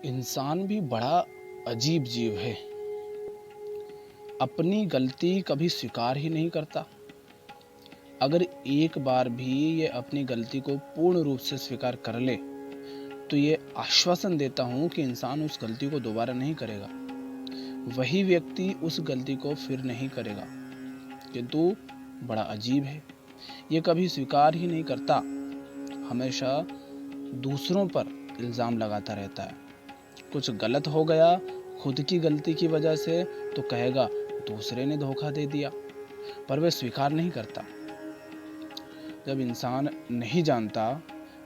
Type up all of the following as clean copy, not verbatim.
इंसान भी बड़ा अजीब जीव है। अपनी गलती कभी स्वीकार ही नहीं करता। अगर एक बार भी ये अपनी गलती को पूर्ण रूप से स्वीकार कर ले तो ये आश्वासन देता हूँ कि इंसान उस गलती को दोबारा नहीं करेगा। वही व्यक्ति उस गलती को फिर नहीं करेगा। किंतु बड़ा अजीब है, ये कभी स्वीकार ही नहीं करता। हमेशा दूसरों पर इल्ज़ाम लगाता रहता है। कुछ गलत हो गया खुद की गलती की वजह से तो कहेगा दूसरे ने धोखा दे दिया, पर वह स्वीकार नहीं करता। जब इंसान नहीं जानता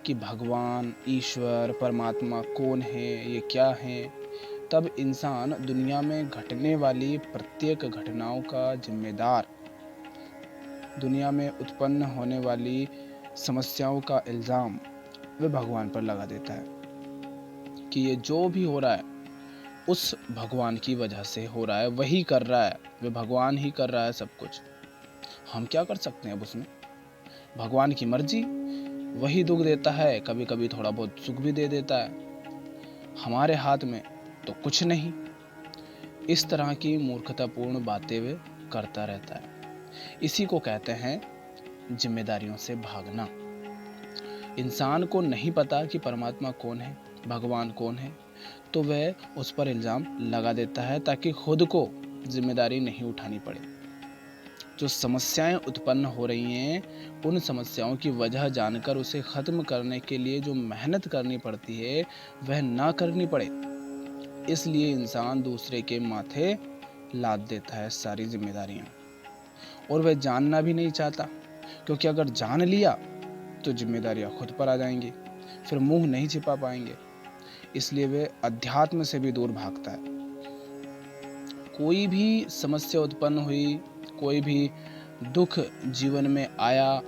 कि भगवान, ईश्वर, परमात्मा कौन है, ये क्या है, तब इंसान दुनिया में घटने वाली प्रत्येक घटनाओं का जिम्मेदार, दुनिया में उत्पन्न होने वाली समस्याओं का इल्ज़ाम वह भगवान पर लगा देता है कि ये जो भी हो रहा है उस भगवान की वजह से हो रहा है, वही कर रहा है, वह भगवान ही कर रहा है सब कुछ। हम क्या कर सकते हैं अब उसमें? भगवान की मर्जी, वही दुख देता है, कभी कभी थोड़ा बहुत सुख भी दे देता है। हमारे हाथ में तो कुछ नहीं। इस तरह की मूर्खतापूर्ण बातें वे करता रहता है। इसी को कहते हैं जिम्मेदारियों से भागना। इंसान को नहीं पता कि परमात्मा कौन है, भगवान कौन है, तो वह उस पर इल्ज़ाम लगा देता है ताकि खुद को जिम्मेदारी नहीं उठानी पड़े। जो समस्याएं उत्पन्न हो रही हैं, उन समस्याओं की वजह जानकर उसे ख़त्म करने के लिए जो मेहनत करनी पड़ती है वह ना करनी पड़े। इसलिए इंसान दूसरे के माथे लाद देता है सारी जिम्मेदारियां, और वह जानना भी नहीं चाहता, क्योंकि अगर जान लिया तो जिम्मेदारियां खुद पर आ जाएंगी, फिर मुंह नहीं छिपा पाएंगे। इसलिए वह अध्यात्म से भी दूर भागता है। कोई भी समस्या उत्पन्न हुई, कोई भी दुख जीवन में आया,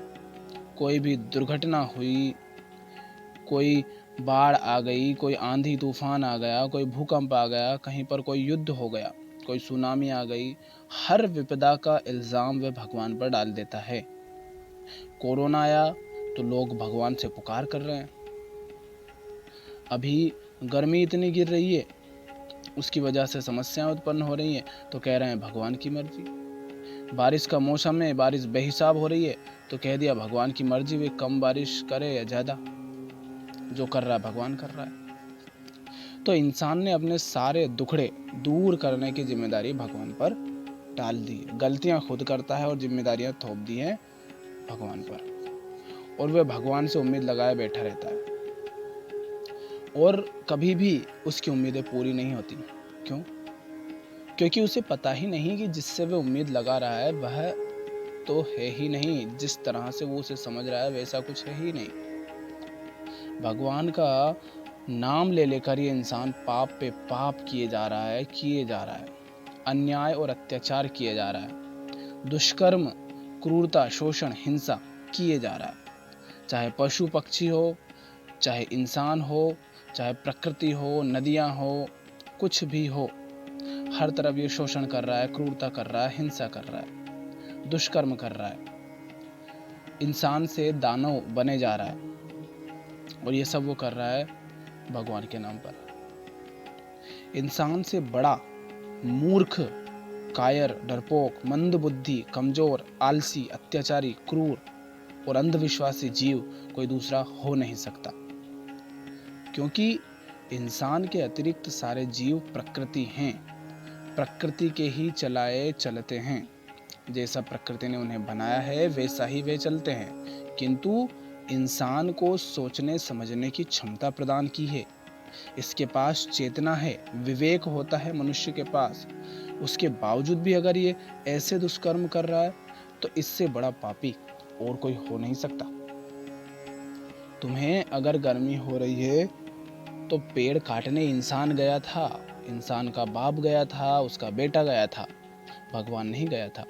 कोई भी दुर्घटना हुई, कोई बाढ़ आ गई, कोई आंधी तूफान आ गया, कोई भूकंप आ गया, कहीं पर कोई युद्ध हो गया, कोई सुनामी आ गई, हर विपदा का इल्ज़ाम वह भगवान पर डाल देता है। कोरोना आया तो लोग भगवान से पुकार कर रहे हैं। अभी गर्मी इतनी गिर रही है, उसकी वजह से समस्याएं उत्पन्न हो रही हैं, तो कह रहे हैं भगवान की मर्जी। बारिश का मौसम है, बारिश बेहिसाब हो रही है, तो कह दिया भगवान की मर्जी, वे कम बारिश करे या ज़्यादा, जो कर रहा है भगवान कर रहा है। तो इंसान ने अपने सारे दुखड़े दूर करने की जिम्मेदारी भगवान पर डाल दी। गलतियां खुद करता है और जिम्मेदारियां थोप दी हैं भगवान पर, और वह भगवान से उम्मीद लगाए बैठा रहता है, और कभी भी उसकी उम्मीदें पूरी नहीं होती। क्यों? क्योंकि उसे पता ही नहीं कि जिससे वह उम्मीद लगा रहा है वह तो है ही नहीं, जिस तरह से वो उसे समझ रहा है वैसा कुछ है ही नहीं। भगवान का नाम ले लेकर ये इंसान पाप पे पाप किए जा रहा है, अन्याय और अत्याचार किए जा रहा है, दुष्कर्म, क्रूरता, शोषण, हिंसा किए जा रहा है। चाहे पशु पक्षी हो, चाहे इंसान हो, चाहे प्रकृति हो, नदियां हो, कुछ भी हो, हर तरफ ये शोषण कर रहा है, क्रूरता कर रहा है, हिंसा कर रहा है, दुष्कर्म कर रहा है, इंसान से दानव बने जा रहा है, और ये सब वो कर रहा है भगवान के नाम पर। इंसान से बड़ा मूर्ख, कायर, डरपोक, मंदबुद्धि, कमजोर, आलसी, अत्याचारी, क्रूर और अंधविश्वासी जीव कोई दूसरा हो नहीं सकता, क्योंकि इंसान के अतिरिक्त सारे जीव प्रकृति हैं, प्रकृति के ही चलाए चलते हैं। जैसा प्रकृति ने उन्हें बनाया है वैसा ही वे चलते हैं, किंतु इंसान को सोचने समझने की क्षमता प्रदान की है। इसके पास चेतना है, विवेक होता है मनुष्य के पास। उसके बावजूद भी अगर ये ऐसे दुष्कर्म कर रहा है तो इससे बड़ा पापी और कोई हो नहीं सकता। तुम्हें अगर गर्मी हो रही है तो पेड़ काटने इंसान गया था, इंसान का बाप गया था, उसका बेटा गया था, भगवान नहीं गया था।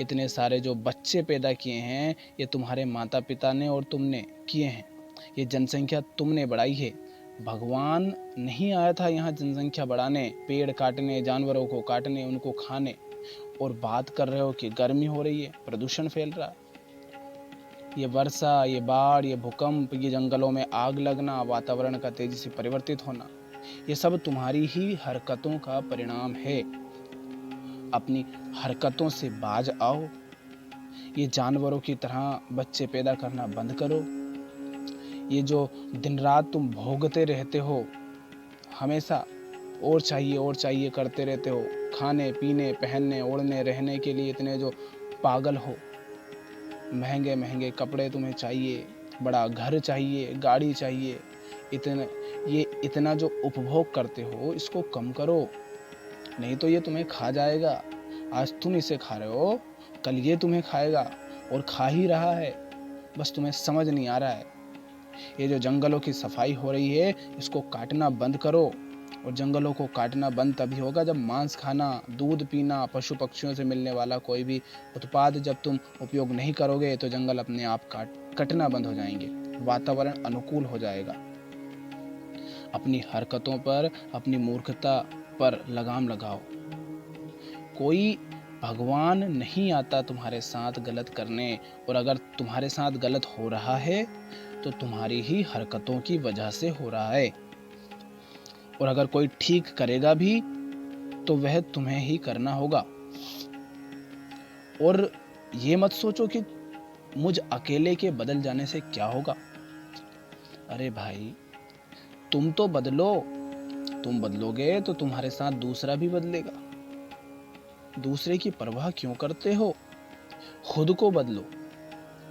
इतने सारे जो बच्चे पैदा किए हैं ये तुम्हारे माता पिता ने और तुमने किए हैं। ये जनसंख्या तुमने बढ़ाई है, भगवान नहीं आया था यहाँ जनसंख्या बढ़ाने, पेड़ काटने, जानवरों को काटने, उनको खाने। और बात कर रहे हो कि गर्मी हो रही है, प्रदूषण फैल रहा है, ये वर्षा, ये बाढ़, ये भूकंप, ये जंगलों में आग लगना, वातावरण का तेजी से परिवर्तित होना, ये सब तुम्हारी ही हरकतों का परिणाम है। अपनी हरकतों से बाज आओ। ये जानवरों की तरह बच्चे पैदा करना बंद करो। ये जो दिन रात तुम भोगते रहते हो, हमेशा और चाहिए करते रहते हो, खाने पीने पहनने ओढ़ने रहने के लिए इतने जो पागल हो, महंगे महंगे कपड़े तुम्हें चाहिए, बड़ा घर चाहिए, गाड़ी चाहिए, इतना जो उपभोग करते हो इसको कम करो, नहीं तो ये तुम्हें खा जाएगा। आज तुम इसे खा रहे हो, कल ये तुम्हें खाएगा और खा ही रहा है, बस तुम्हें समझ नहीं आ रहा है। ये जो जंगलों की सफाई हो रही है इसको काटना बंद करो। और जंगलों को काटना बंद तभी होगा जब मांस खाना, दूध पीना, पशु पक्षियों से मिलने वाला कोई भी उत्पाद जब तुम उपयोग नहीं करोगे तो जंगल अपने आप कटना बंद हो जाएंगे, वातावरण अनुकूल हो जाएगा। अपनी हरकतों पर, अपनी मूर्खता पर लगाम लगाओ। कोई भगवान नहीं आता तुम्हारे साथ गलत करने, और अगर तुम्हारे साथ गलत हो रहा है तो तुम्हारी ही हरकतों की वजह से हो रहा है। और अगर कोई ठीक करेगा भी तो वह तुम्हें ही करना होगा। और ये मत सोचो कि मुझ अकेले के बदल जाने से क्या होगा। अरे भाई, तुम तो बदलो। तुम बदलोगे तो तुम्हारे साथ दूसरा भी बदलेगा। दूसरे की परवाह क्यों करते हो? खुद को बदलो।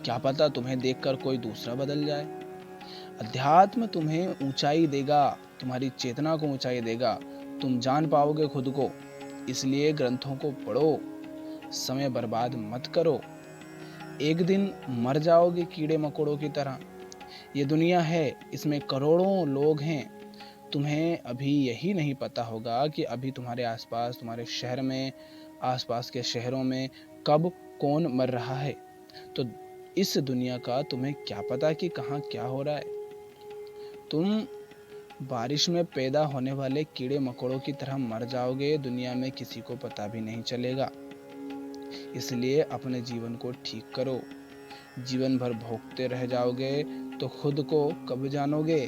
क्या पता तुम्हें देखकर कोई दूसरा बदल जाए। अध्यात्म तुम्हें ऊंचाई देगा, तुम्हारी चेतना को ऊंचाई देगा। तुम जान पाओगे खुद को। इसलिए ग्रंथों को पढ़ो, समय बर्बाद मत करो। एक दिन मर जाओगे कीड़े मकोड़ों की तरह। ये दुनिया है, इसमें करोड़ों लोग हैं। तुम्हें अभी यही नहीं पता होगा कि अभी तुम्हारे आसपास, तुम्हारे शहर में, आसपास के शहरों में कब कौन मर रहा है। तो इस दुनिया का तुम्हें क्या पता कि कहाँ क्या हो रहा है। तुम बारिश में पैदा होने वाले कीड़े मकोड़ों की तरह मर जाओगे, दुनिया में किसी को पता भी नहीं चलेगा। इसलिए अपने जीवन को ठीक करो। जीवन भर भोगते रह जाओगे तो खुद को कब जानोगे?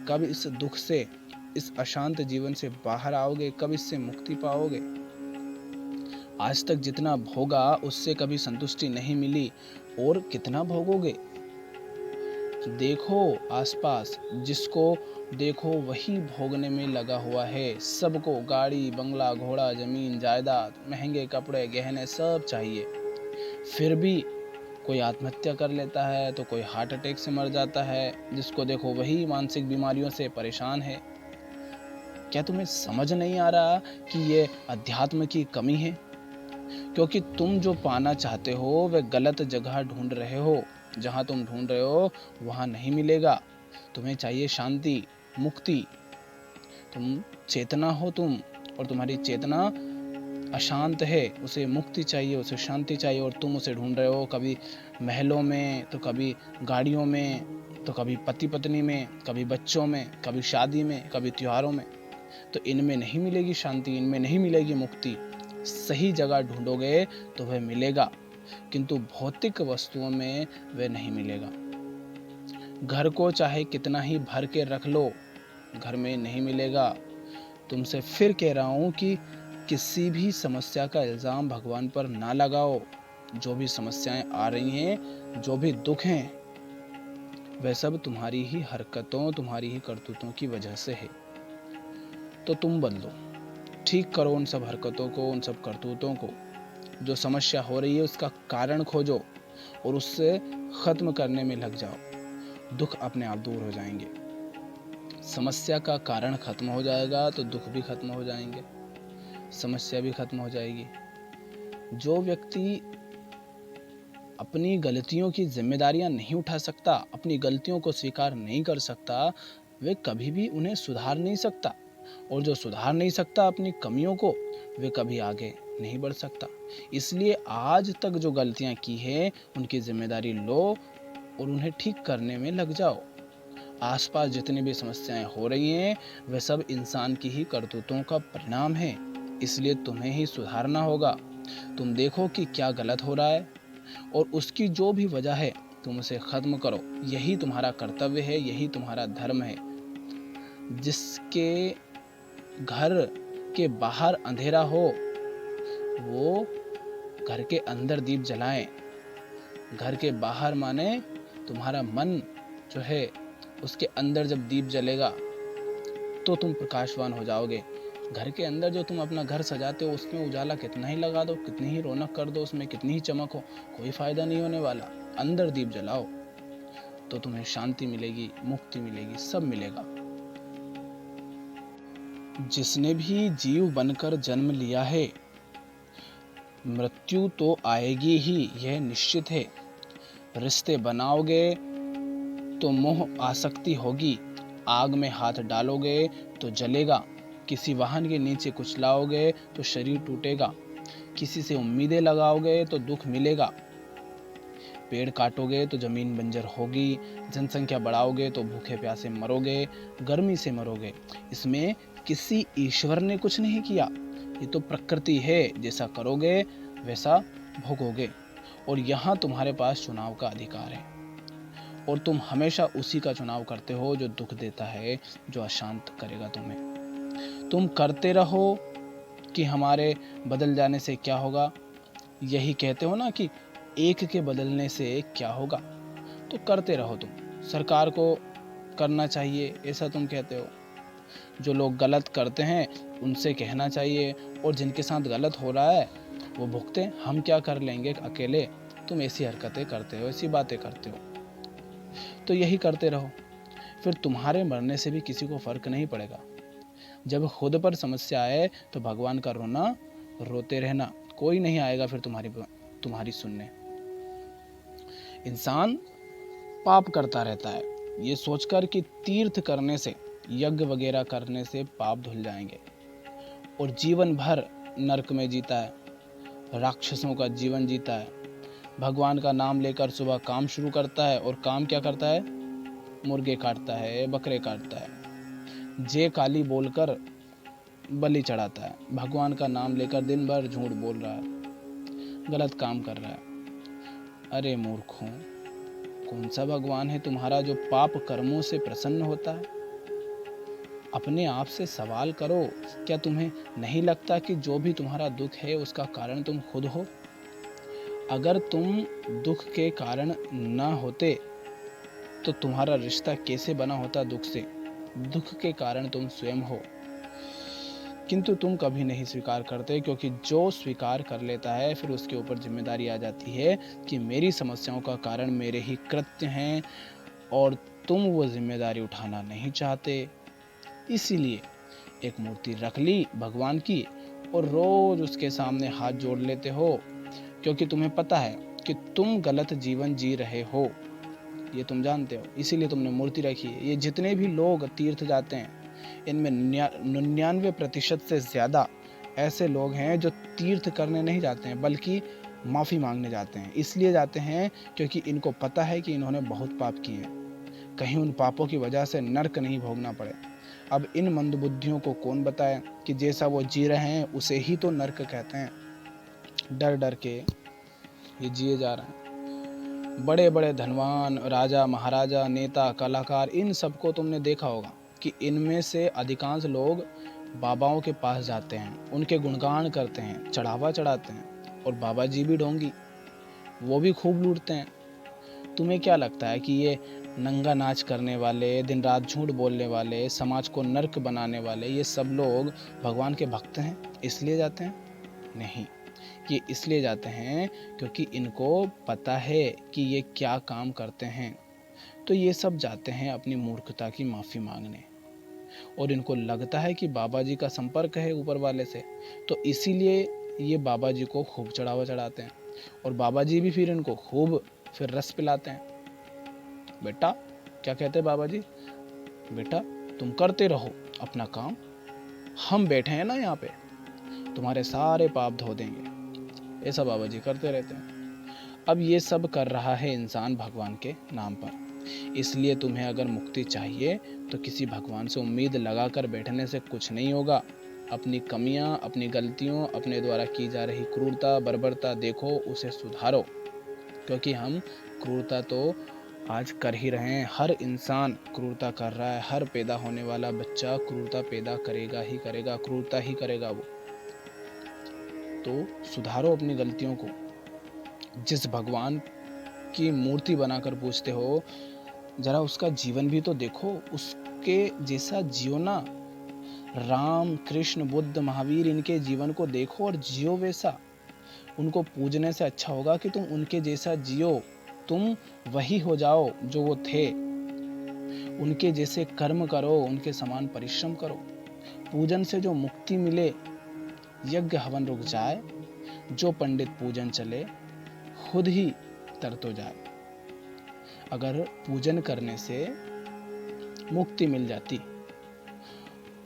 कब इस दुख से, इस अशांत जीवन से बाहर आओगे? कब इससे मुक्ति पाओगे? आज तक जितना भोगा उससे कभी संतुष्टि नहीं मिली, और कितना भोगोगे? देखो आसपास, जिसको देखो वही भोगने में लगा हुआ है। सबको गाड़ी, बंगला, घोड़ा, जमीन, जायदाद, महंगे कपड़े, गहने सब चाहिए। फिर भी कोई आत्महत्या कर लेता है, तो कोई हार्ट अटैक से मर जाता है। जिसको देखो वही मानसिक बीमारियों से परेशान है। क्या तुम्हें समझ नहीं आ रहा कि ये अध्यात्म की कमी है? क्योंकि तुम जो पाना चाहते हो वह गलत जगह ढूंढ रहे हो। जहां तुम ढूंढ रहे हो वहां नहीं मिलेगा। तुम्हें चाहिए शांति, मुक्ति। तुम चेतना हो तुम, और तुम्हारी चेतना अशांत है, उसे मुक्ति चाहिए, उसे शांति चाहिए, और तुम उसे ढूंढ रहे हो। कभी महलों में, तो कभी गाड़ियों में, तो कभी पति पत्नी में, कभी बच्चों में, कभी शादी में, कभी त्योहारों में। तो इनमें नहीं मिलेगी शांति, इनमें नहीं मिलेगी मुक्ति। सही जगह ढूंढोगे तो वह मिलेगा, किंतु भौतिक वस्तुओं में वह नहीं मिलेगा। घर को चाहे कितना ही भर के रख लो, घर में नहीं मिलेगा। तुमसे फिर कह रहा हूं कि किसी भी समस्या का इल्जाम भगवान पर ना लगाओ। जो भी समस्याएं आ रही हैं, जो भी दुख हैं, वह सब तुम्हारी ही हरकतों, तुम्हारी ही करतूतों की वजह से है। तो तुम बदलो, ठीक करो उन सब हरकतों को, उन सब करतूतों को। जो समस्या हो रही है उसका कारण खोजो और उससे खत्म करने में लग जाओ। दुख अपने आप दूर हो जाएंगे। समस्या का कारण खत्म हो जाएगा तो दुख भी खत्म हो जाएंगे, समस्या भी खत्म हो जाएगी। जो व्यक्ति अपनी गलतियों की जिम्मेदारियां नहीं उठा सकता, अपनी गलतियों को स्वीकार नहीं कर सकता, वे कभी भी उन्हें सुधार नहीं सकता। और जो सुधार नहीं सकता अपनी कमियों को, वे कभी आगे नहीं बढ़ सकता। इसलिए आज तक जो गलतियां की हैं उनकी जिम्मेदारी लो और उन्हें ठीक करने में लग जाओ। आसपास जितनी भी समस्याएं हो रही हैं वह सब इंसान की ही करतूतों का परिणाम है। इसलिए तुम्हें ही सुधारना होगा। तुम देखो कि क्या गलत हो रहा है और उसकी जो भी वजह है तुम उसे खत्म करो। यही तुम्हारा कर्तव्य है, यही तुम्हारा धर्म है। जिसके घर के बाहर अंधेरा हो वो घर के अंदर दीप जलाएं। घर के बाहर माने तुम्हारा मन जो है उसके अंदर जब दीप जलेगा तो तुम प्रकाशवान हो जाओगे। घर के अंदर जो तुम अपना घर सजाते हो उसमें उजाला कितना ही लगा दो, कितनी ही रौनक कर दो, उसमें कितनी ही चमक हो, कोई फायदा नहीं होने वाला। अंदर दीप जलाओ तो तुम्हें शांति मिलेगी, मुक्ति मिलेगी, सब मिलेगा। जिसने भी जीव बनकर जन्म लिया है मृत्यु तो आएगी ही, यह निश्चित है। रिश्ते बनाओगे तो मोह आसक्ति होगी, आग में हाथ डालोगे तो जलेगा, किसी वाहन के नीचे कुछ लाओगे तो शरीर टूटेगा, किसी से उम्मीदें लगाओगे तो दुख मिलेगा, पेड़ काटोगे तो जमीन बंजर होगी, जनसंख्या बढ़ाओगे तो भूखे प्यासे मरोगे, गर्मी से मरोगे। इसमें किसी ईश्वर ने कुछ नहीं किया, ये तो प्रकृति है, जैसा करोगे वैसा भोगोगे। और यहाँ तुम्हारे पास चुनाव का अधिकार है और तुम हमेशा उसी का चुनाव करते हो जो दुख देता है, जो अशांत करेगा तुम्हें। तुम करते रहो कि हमारे बदल जाने से क्या होगा, यही कहते हो ना कि एक के बदलने से क्या होगा, तो करते रहो। तुम सरकार को करना चाहिए ऐसा तुम कहते हो, जो लोग गलत करते हैं उनसे कहना चाहिए, और जिनके साथ गलत हो रहा है वो भुगते, हम क्या कर लेंगे अकेले। तुम ऐसी हरकतें करते हो, ऐसी बातें करते हो, तो यही करते रहो, फिर तुम्हारे मरने से भी किसी को फर्क नहीं पड़ेगा। जब खुद पर समस्या आए तो भगवान का रोना रोते रहना, कोई नहीं आएगा फिर तुम्हारी सुनने। इंसान पाप करता रहता है ये सोचकर कि तीर्थ करने से, यज्ञ वगैरह करने से पाप धुल जाएंगे, और जीवन भर नरक में जीता है, राक्षसों का जीवन जीता है। भगवान का नाम लेकर सुबह काम शुरू करता है, और काम क्या करता है, मुर्गे काटता है, बकरे काटता है, जय काली बोलकर बलि चढ़ाता है, भगवान का नाम लेकर दिन भर झूठ बोल रहा है, गलत काम कर रहा है। अरे मूर्खों, कौन सा भगवान है तुम्हारा जो पाप कर्मों से प्रसन्न होता है? अपने आप से सवाल करो, क्या तुम्हें नहीं लगता कि जो भी तुम्हारा दुख है उसका कारण तुम खुद हो? अगर तुम दुख के कारण न होते तो तुम्हारा रिश्ता कैसे बना होता दुख से? दुख के कारण तुम स्वयं हो, किंतु तुम कभी नहीं स्वीकार करते, क्योंकि जो स्वीकार कर लेता है फिर उसके ऊपर जिम्मेदारी आ जाती है कि मेरी समस्याओं का कारण मेरे ही कृत्य हैं, और तुम वो जिम्मेदारी उठाना नहीं चाहते। इसीलिए एक मूर्ति रख ली भगवान की और रोज उसके सामने हाथ जोड़ लेते हो, क्योंकि तुम्हें पता है कि तुम गलत जीवन जी रहे हो, ये तुम जानते हो, इसीलिए तुमने मूर्ति रखी है। ये जितने भी लोग तीर्थ जाते हैं इनमें 99% से ज़्यादा ऐसे लोग हैं जो तीर्थ करने नहीं जाते हैं बल्कि माफ़ी मांगने जाते हैं। इसलिए जाते हैं क्योंकि इनको पता है कि इन्होंने बहुत पाप किए हैं, कहीं उन पापों की वजह से नर्क नहीं भोगना पड़े। अब इन मंदबुद्धियों को कौन बताए कि जैसा वो जी रहे हैं उसे ही तो नर्क कहते हैं। डर डर के ये जिए जा रहे हैं। बड़े बड़े धनवान, राजा महाराजा, नेता, कलाकार, इन सबको तुमने देखा होगा कि इनमें से अधिकांश लोग बाबाओं के पास जाते हैं, उनके गुणगान करते हैं, चढ़ावा चढ़ाते हैं, और बाबा जी भी ढोंगी, वो भी खूब लूटते हैं। तुम्हें क्या लगता है कि ये नंगा नाच करने वाले, दिन रात झूठ बोलने वाले, समाज को नर्क बनाने वाले, ये सब लोग भगवान के भक्त हैं इसलिए जाते हैं? नहीं, ये इसलिए जाते हैं क्योंकि इनको पता है कि ये क्या काम करते हैं। तो ये सब जाते हैं अपनी मूर्खता की माफ़ी मांगने, और इनको लगता है कि बाबा जी का संपर्क है ऊपर वाले से, तो इसीलिए ये बाबा जी को खूब चढ़ावा चढ़ाते हैं, और बाबा जी भी फिर इनको खूब फिर रस पिलाते हैं। बेटा, क्या कहते हैं बाबा जी, बेटा तुम करते रहो अपना काम, हम बैठे हैं ना यहाँ पे, तुम्हारे सारे पाप धो देंगे। ऐसा बाबा जी करते रहते हैं। अब ये सब कर रहा है इंसान भगवान के नाम पर। इसलिए तुम्हें अगर मुक्ति चाहिए तो किसी भगवान से उम्मीद लगाकर बैठने से कुछ नहीं होगा। अपनी कमियां, अपनी गलतियों, अपने द्वारा की जा रही क्रूरता, बर्बरता देखो, उसे सुधारो, क्योंकि हम क्रूरता तो आज कर ही रहे हैं। हर इंसान क्रूरता कर रहा है, हर पैदा होने वाला बच्चा क्रूरता पैदा करेगा ही करेगा, क्रूरता ही करेगा वो। तो सुधारो अपनी गलतियों को। जिस भगवान की मूर्ति बनाकर पूजते हो, जरा उसका जीवन भी तो देखो, उसके जैसा जियो ना। राम, कृष्ण, बुद्ध, महावीर, इनके जीवन को देखो और जियो वैसा। उनको पूजने से अच्छा होगा कि तुम उनके जैसा जियो, तुम वही हो जाओ जो वो थे। उनके जैसे कर्म करो, उनके समान परिश्रम करो। पूजन से जो मुक्ति मिले, यज्ञ हवन रुक जाए, जो पंडित पूजन चले खुद ही तर तो जाए। अगर पूजन करने से मुक्ति मिल जाती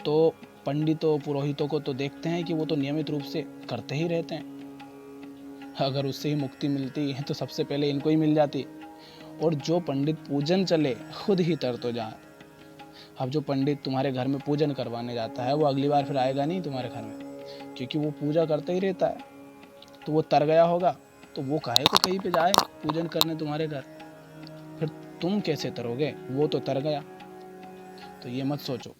तो पंडितों पुरोहितों को तो देखते हैं कि वो तो नियमित रूप से करते ही रहते हैं। अगर उससे ही मुक्ति मिलती है तो सबसे पहले इनको ही मिल जाती। और जो पंडित पूजन चले खुद ही तर तो जाए। अब जो पंडित तुम्हारे घर में पूजन करवाने जाता है वो अगली बार फिर आएगा नहीं तुम्हारे घर में, क्योंकि वो पूजा करते ही रहता है। तो वो तर गया होगा, तो वो काहे को कहीं पे जाए पूजन करने तुम्हारे घर। फिर तुम कैसे तरोगे, वो तो तर गया। तो ये मत सोचो।